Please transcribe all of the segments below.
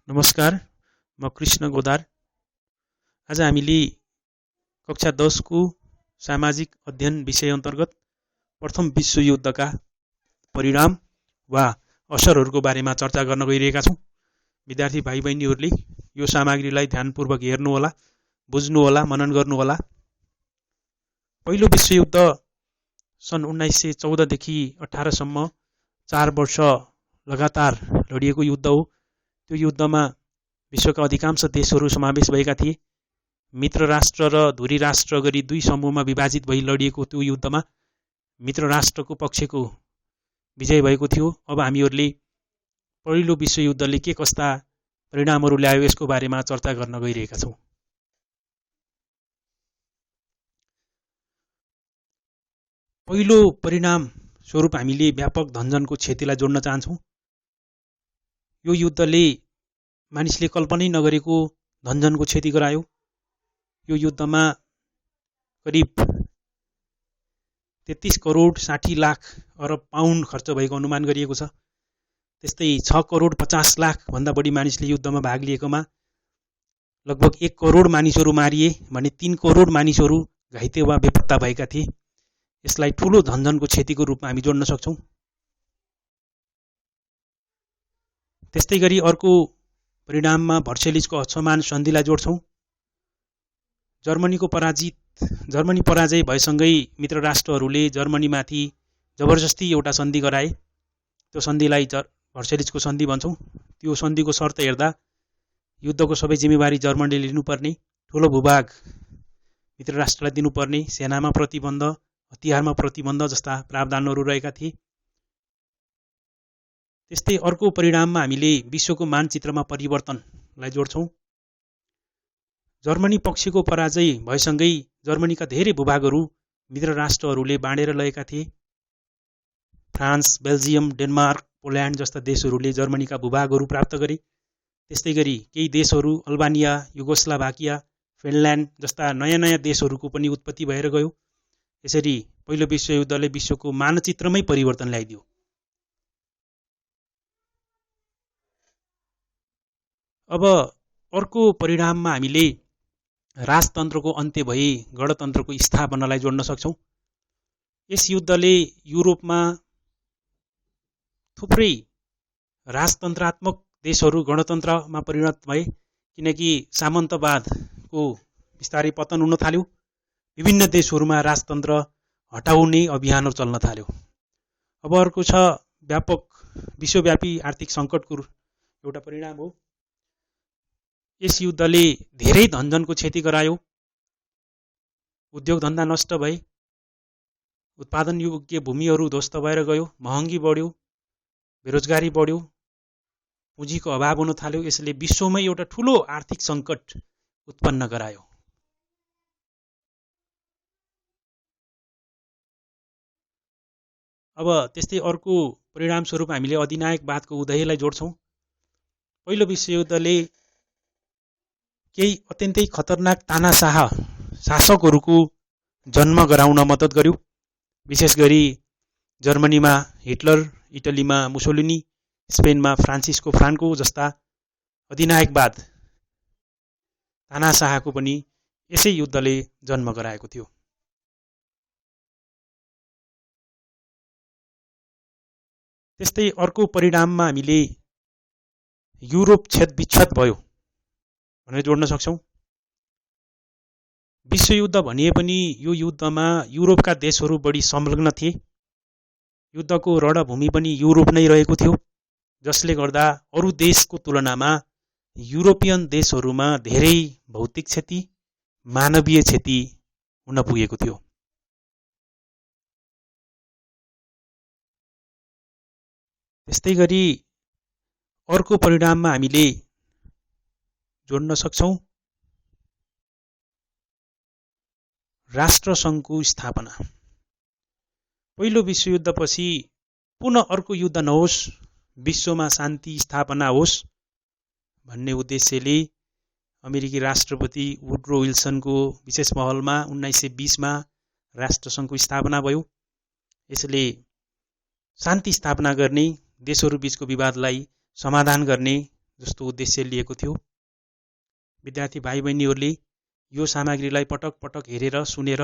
नमस्कार, म कृष्ण गोदार। आज हामीले कक्षा 10 को सामाजिक अध्ययन विषय अन्तर्गत प्रथम विश्वयुद्धका परिणाम वा असरहरूको बारेमा चर्चा गर्न गइरहेका छौँ। विद्यार्थी भाइ बहिनीहरूले यो सामग्रीलाई ध्यानपूर्वक हेर्नुहोला, बुझ्नुहोला, मनन गर्नुहोला। पहिलो विश्वयुद्ध सन् 1914 देखि 18 सम्म 4 वर्ष लगातार लडिएको युद्ध हो। त्यो युद्धमा विश्वका अधिकांश देशहरू समावेश भएका थिए। मित्र राष्ट्र र धुरी राष्ट्र गरी दुई समूहमा विभाजित भई लडिएको त्यो युद्धमा मित्र राष्ट्रको पक्षको विजय भएको थियो। अब हामीहरूले पहिलो विश्वयुद्धले के कस्ता परिणामहरू ल्यायो यसको बारेमा चर्चा गर्न गइरहेका छौँ। पहिलो परिणाम स्वरूप हामीले व्यापक धनजनको क्षतिलाई जोड्न चाहन्छौँ। यो युद्धले मानिसले कल्पनै नगरेको धनजनको क्षति गरायो। यो युद्धमा करिब 33 करोड 60 लाख अरब पाउन्ड खर्च भएको अनुमान गरिएको छ। त्यस्तै 6 करोड 50 लाख भन्दा बढी मानिसले युद्धमा भाग लिएकोमा लगभग 1 करोड मानिसहरू मारिए भने 3 करोड मानिसहरू घाइते वा बेपत्ता भएका थिए। यसलाई ठूलो धनजनको क्षतिको रूपमा हामी जोड्न सक्छौँ। त्यस्तै गरी अर्को परिणाममा भर्सेलिजको असमान सन्धिलाई जोड्छौँ। जर्मनी पराजय भएसँगै मित्र राष्ट्रहरूले जर्मनीमाथि जबरजस्ती एउटा सन्धि गराए। त्यो सन्धिलाई भर्सेलिजको सन्धि भन्छौँ। त्यो सन्धिको शर्त हेर्दा युद्धको सबै जिम्मेवारी जर्मनीले लिनुपर्ने, ठूलो भूभाग मित्र राष्ट्रलाई दिनुपर्ने, सेनामा प्रतिबन्ध, हतियारमा प्रतिबन्ध जस्ता प्रावधानहरू रहेका थिए। त्यस्तै अर्को परिणाममा हामीले विश्वको मानचित्रमा परिवर्तनलाई जोड्छौँ। जर्मनी पक्षको पराजय भएसँगै जर्मनीका धेरै भूभागहरू मित्र राष्ट्रहरूले बाँडेर लगेका थिए। फ्रान्स, बेल्जियम, डेनमार्क, पोल्यान्ड जस्ता देशहरूले जर्मनीका भूभागहरू प्राप्त गरे। त्यस्तै गरी केही देशहरू अल्बानिया, युगोस्लाभाकिया, फिनल्यान्ड जस्ता नयाँ देशहरूको पनि उत्पत्ति भएर गयो। यसरी पहिलो विश्वयुद्धले विश्वको मानचित्रमै परिवर्तन ल्याइदियो। अब अर्को परिणाममा हामीले राजतन्त्रको अन्त्य भई गणतन्त्रको स्थापनालाई जोड्न सक्छौँ। यस युद्धले युरोपमा थुप्रै राजतन्त्रात्मक देशहरू गणतन्त्रमा परिणत भए, किनकि सामन्तवादको बिस्तारै पतन हुन थाल्यो। विभिन्न देशहरूमा राजतन्त्र हटाउने अभियानहरू चल्न थाल्यो। अब अर्को छ विश्वव्यापी आर्थिक सङ्कटको एउटा परिणाम हो। यस युद्धले धेरै धनजनको क्षति गरायो। उद्योग धन्दा नष्ट भए, उत्पादन योग्य भूमिहरू ध्वस्त भएर गयो, महँगी बढ्यो, बेरोजगारी बढ्यो, पुँजीको अभाव हुन थाल्यो। यसले विश्वमै एउटा ठूलो आर्थिक सङ्कट उत्पन्न गरायो। अब त्यस्तै अर्को परिणाम स्वरूप हामीले अधिनायकवादको उदयलाई जोड्छौँ। पहिलो विश्वयुद्धले केही अत्यन्तै खतरनाक तानाशाह शासकहरूको जन्म गराउन मद्दत गर्यो। विशेष गरी जर्मनीमा हिटलर, इटलीमा मुसोलिनी, स्पेनमा फ्रान्सिस्को फ्रान्को जस्ता अधिनायकवाद तानाशाहको पनि यसै युद्धले जन्म गराएको थियो। त्यस्तै अर्को परिणाममा हामीले युरोप छेदविच्छेद भयो भनेर जोड्न सक्छौँ। विश्वयुद्ध भनिए पनि यो युद्धमा युरोपका देशहरू बढी संलग्न थिए। युद्धको रणभूमि पनि युरोप नै रहेको थियो, जसले गर्दा अरू देशको तुलनामा युरोपियन देशहरूमा धेरै भौतिक क्षति, मानवीय क्षति हुन पुगेको थियो। त्यस्तै गरी अर्को परिणाममा हामीले जोड्न सक्छौँ राष्ट्रसङ्घको स्थापना। पहिलो विश्वयुद्धपछि पुनः अर्को युद्ध नहोस्, विश्वमा शान्ति स्थापना होस् भन्ने उद्देश्यले अमेरिकी राष्ट्रपति वुड्रो विल्सनको विशेष पहलमा 1920मा राष्ट्रसङ्घको स्थापना भयो। यसले शान्ति स्थापना गर्ने, देशहरू बीचको विवादलाई समाधान गर्ने जस्तो उद्देश्य लिएको थियो। विद्यार्थी भाइ बहिनीहरूले यो सामग्रीलाई पटक पटक हेरेर सुनेर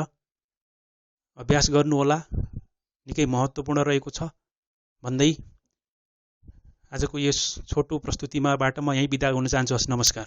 अभ्यास गर्नुहोला, निकै महत्त्वपूर्ण रहेको छ भन्दै आजको यस छोटो प्रस्तुतिमाबाट म यहीँ बिदा हुन चाहन्छु। नमस्कार।